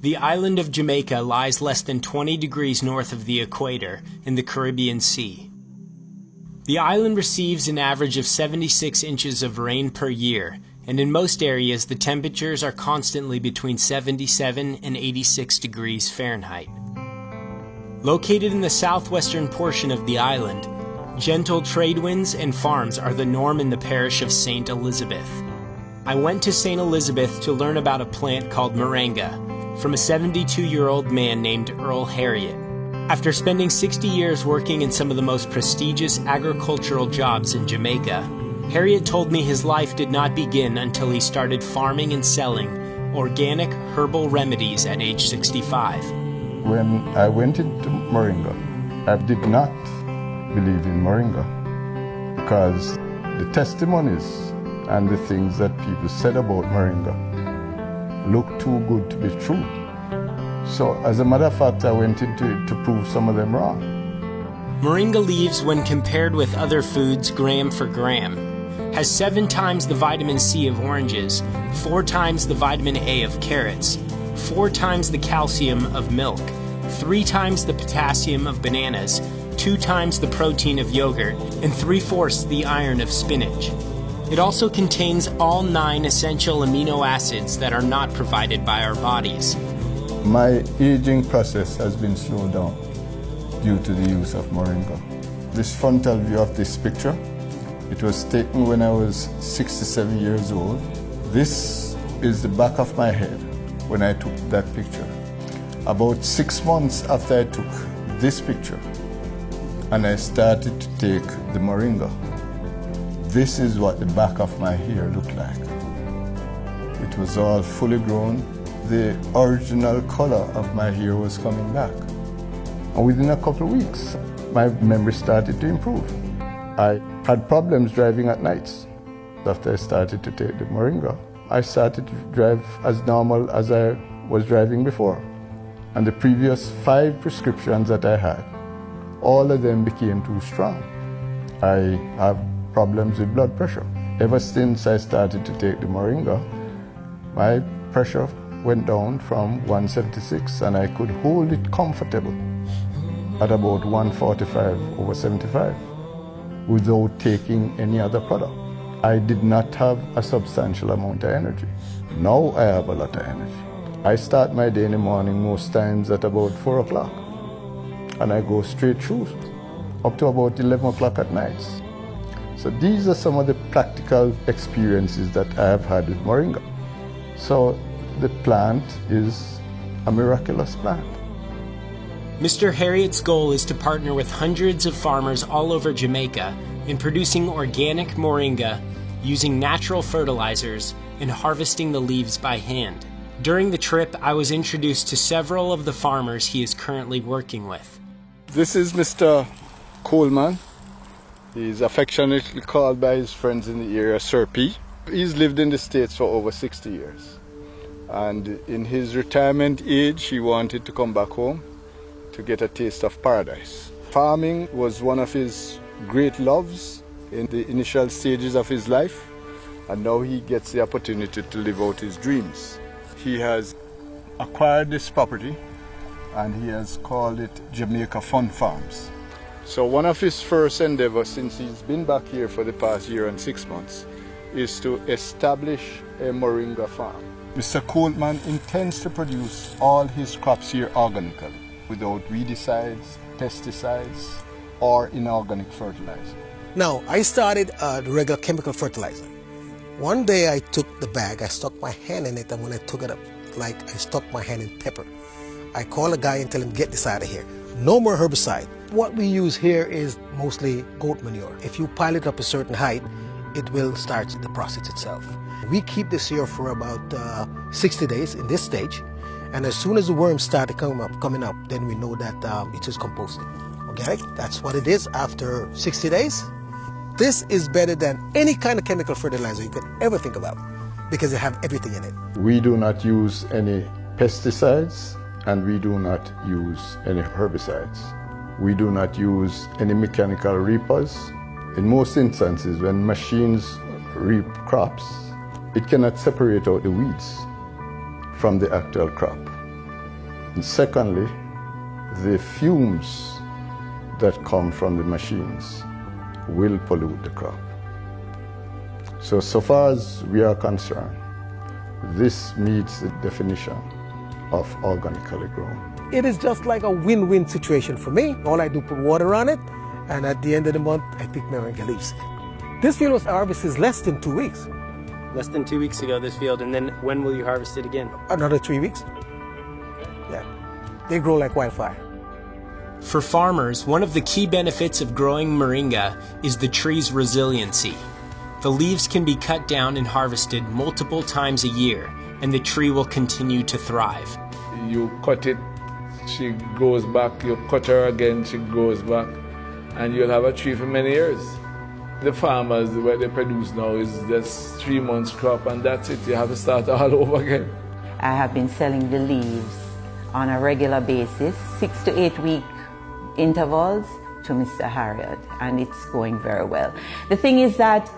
The island of Jamaica lies less than 20 degrees north of the equator in the Caribbean Sea. The island receives an average of 76 inches of rain per year, and in most areas the temperatures are constantly between 77 and 86 degrees Fahrenheit. Located in the southwestern portion of the island, gentle trade winds and farms are the norm in the parish of St. Elizabeth. I went to St. Elizabeth to learn about a plant called moringa from a 72-year-old man named Earl Harriott. After spending 60 years working in some of the most prestigious agricultural jobs in Jamaica, Harriott told me his life did not begin until he started farming and selling organic herbal remedies at age 65. When I went into moringa, I did not believe in moringa because the testimonies and the things that people said about moringa looked too good to be true. So as a matter of fact, I went into it to prove some of them wrong. Moringa leaves, when compared with other foods gram for gram, has 7 times the vitamin C of oranges, 4 times the vitamin A of carrots, 4 times the calcium of milk, 3 times the potassium of bananas, 2 times the protein of yogurt, and 3/4 the iron of spinach. It also contains all 9 essential amino acids that are not provided by our bodies. My aging process has been slowed down due to the use of moringa. This frontal view of this picture, it was taken when I was 67 years old. This is the back of my head when I took that picture. About 6 months after I took this picture and I started to take the moringa, this is what the back of my hair looked like. It was all fully grown. The original color of my hair was coming back. And within a couple of weeks, my memory started to improve. I had problems driving at nights. After I started to take the moringa, I started to drive as normal as I was driving before. And the previous 5 prescriptions that I had, all of them became too strong. I have problems with blood pressure. Ever since I started to take the moringa, my pressure went down from 176 and I could hold it comfortable at about 145/75 without taking any other product. I did not have a substantial amount of energy. Now I have a lot of energy. I start my day in the morning most times at about 4 o'clock and I go straight through up to about 11 o'clock at night. So these are some of the practical experiences that I have had with moringa. So the plant is a miraculous plant. Mr. Harriott's goal is to partner with hundreds of farmers all over Jamaica in producing organic moringa using natural fertilizers and harvesting the leaves by hand. During the trip, I was introduced to several of the farmers he is currently working with. This is Mr. Coleman. He's affectionately called by his friends in the area Sir P. He's lived in the States for over 60 years. And in his retirement age, he wanted to come back home to get a taste of paradise. Farming was one of his great loves in the initial stages of his life, and now he gets the opportunity to live out his dreams. He has acquired this property and he has called it Jamaica Fun Farms. So one of his first endeavors since he's been back here for the past year and 6 months is to establish a moringa farm. Mr. Coleman intends to produce all his crops here organically, without weedicides, pesticides, or inorganic fertilizer. Now, I started the regular chemical fertilizer. One day I took the bag, I stuck my hand in it, and when I took it up, like I stuck my hand in pepper. I call a guy and tell him, get this out of here. No more herbicide. What we use here is mostly goat manure. If you pile it up a certain height, it will start the process itself. We keep this here for about 60 days in this stage, and as soon as the worms start coming up, then we know that it is composting. Okay, that's what it is after 60 days. This is better than any kind of chemical fertilizer you could ever think about because it have everything in it. We do not use any pesticides and we do not use any herbicides. We do not use any mechanical reapers. In most instances, when machines reap crops, it cannot separate out the weeds from the actual crop. And secondly, the fumes that come from the machines will pollute the crop. So far as we are concerned, this meets the definition of organically grown. It is just like a win-win situation for me. All I do put water on it, and at the end of the month, I pick moringa leaves. This field was harvested less than 2 weeks. Less than 2 weeks ago, this field, and then when will you harvest it again? Another 3 weeks. Yeah, they grow like wildfire. For farmers, one of the key benefits of growing moringa is the tree's resiliency. The leaves can be cut down and harvested multiple times a year, and the tree will continue to thrive. You cut it, she goes back, you cut her again, she goes back, and you'll have a tree for many years. The farmers, what they produce now is just 3 months crop, and that's it. You have to start all over again. I have been selling the leaves on a regular basis, 6 to 8 week intervals to Mr. Harriot, and it's going very well. The thing is that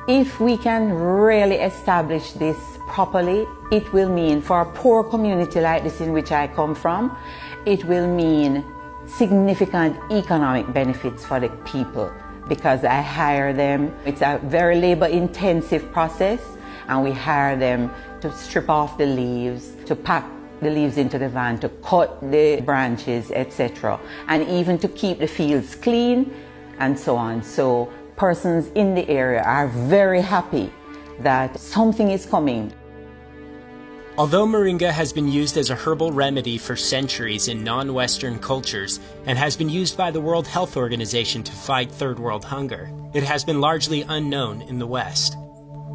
if we can really establish this properly, it will mean for a poor community like this in which I come from, it will mean significant economic benefits for the people because I hire them. It's a very labor-intensive process, and we hire them to strip off the leaves, to pack the leaves into the van, to cut the branches, etc., and even to keep the fields clean and so on. So persons in the area are very happy that something is coming. Although moringa has been used as a herbal remedy for centuries in non-Western cultures and has been used by the World Health Organization to fight third world hunger, it has been largely unknown in the West.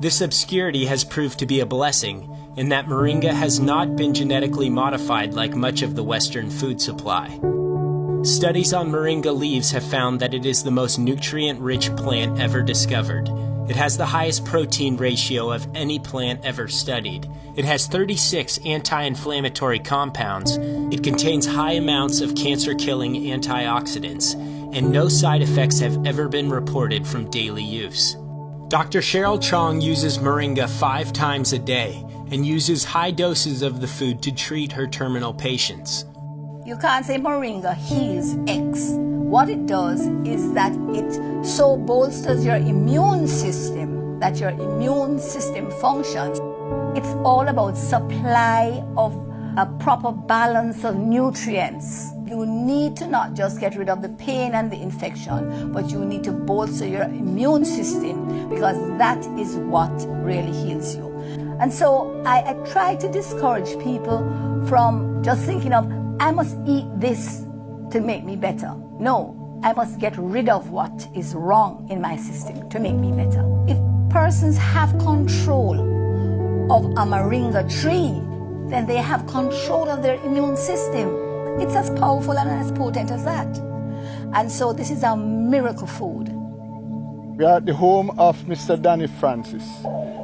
This obscurity has proved to be a blessing in that moringa has not been genetically modified like much of the Western food supply. Studies on moringa leaves have found that it is the most nutrient-rich plant ever discovered. It has the highest protein ratio of any plant ever studied. It has 36 anti-inflammatory compounds. It contains high amounts of cancer-killing antioxidants, and no side effects have ever been reported from daily use. Dr. Cheryl Chong uses moringa 5 times a day and uses high doses of the food to treat her terminal patients. You can't say moringa heals X. What it does is that it so bolsters your immune system that your immune system functions. It's all about supply of a proper balance of nutrients. You need to not just get rid of the pain and the infection, but you need to bolster your immune system because that is what really heals you. And so I try to discourage people from just thinking of, I must eat this to make me better. No, I must get rid of what is wrong in my system to make me better. If persons have control of a moringa tree, then they have control of their immune system. It's as powerful and as potent as that. And so this is a miracle food. We are at the home of Mr. Danny Francis.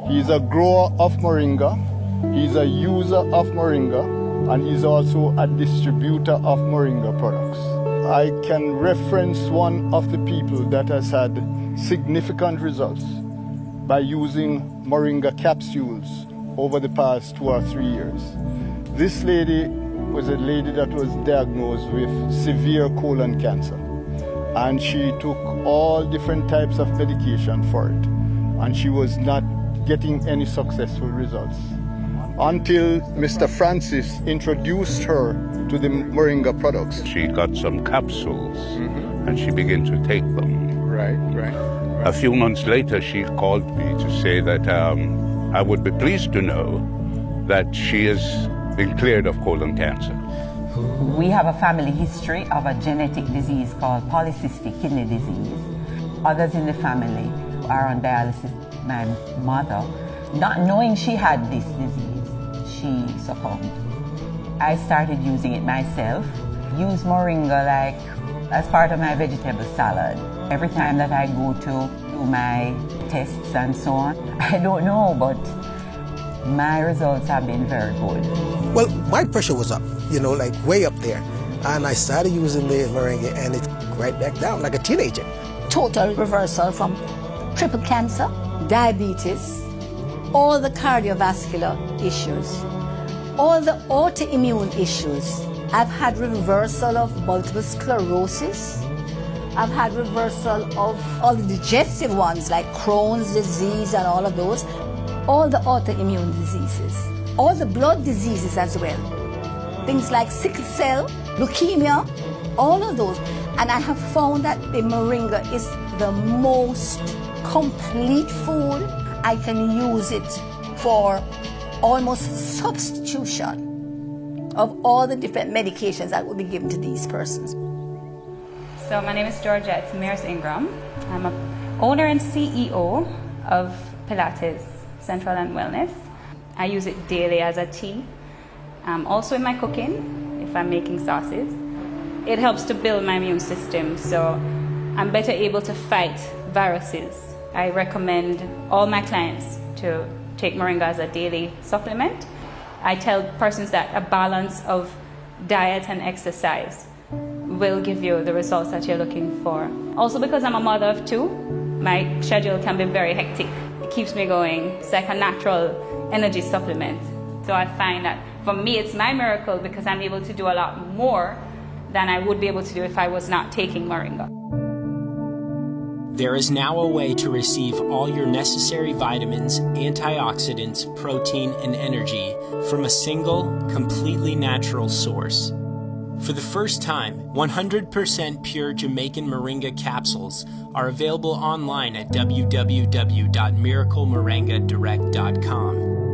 He's a grower of moringa, he's a user of moringa, and he's also a distributor of moringa products. I can reference one of the people that has had significant results by using moringa capsules over the past 2 or 3 years. This lady was a lady that was diagnosed with severe colon cancer, and she took all different types of medication for it, and she was not getting any successful results until Mr. Francis introduced her to the moringa products. She got some capsules and she began to take them. Right. A few months later, she called me to say that I would be pleased to know that she has been cleared of colon cancer. We have a family history of a genetic disease called polycystic kidney disease. Others in the family are on dialysis. My mother, not knowing she had this disease, she succumbed. I started using it myself, use moringa like as part of my vegetable salad. Every time that I go to do my tests and so on, I don't know, but my results have been very good. Well, my pressure was up, like way up there. And I started using the moringa and it right back down like a teenager. Total reversal from triple cancer, diabetes, all the cardiovascular issues. all the autoimmune issues. I've had reversal of multiple sclerosis. I've had reversal of all the digestive ones like Crohn's disease and all of those. All the autoimmune diseases. All the blood diseases as well. Things like sickle cell, leukemia, all of those. And I have found that the moringa is the most complete food. I can use it for almost substitution of all the different medications that will be given to these persons. So my name is Georgette Mears Ingram. I'm an owner and CEO of Pilates Central and Wellness. I use it daily as a tea. Also in my cooking, if I'm making sauces. It helps to build my immune system, so I'm better able to fight viruses. I recommend all my clients to take moringa as a daily supplement. I tell persons that a balance of diet and exercise will give you the results that you're looking for. Also, because I'm a mother of two, my schedule can be very hectic. It keeps me going. It's like a natural energy supplement. So I find that for me, it's my miracle because I'm able to do a lot more than I would be able to do if I was not taking moringa. There is now a way to receive all your necessary vitamins, antioxidants, protein, and energy from a single, completely natural source. For the first time, 100% pure Jamaican moringa capsules are available online at www.miraclemoringadirect.com.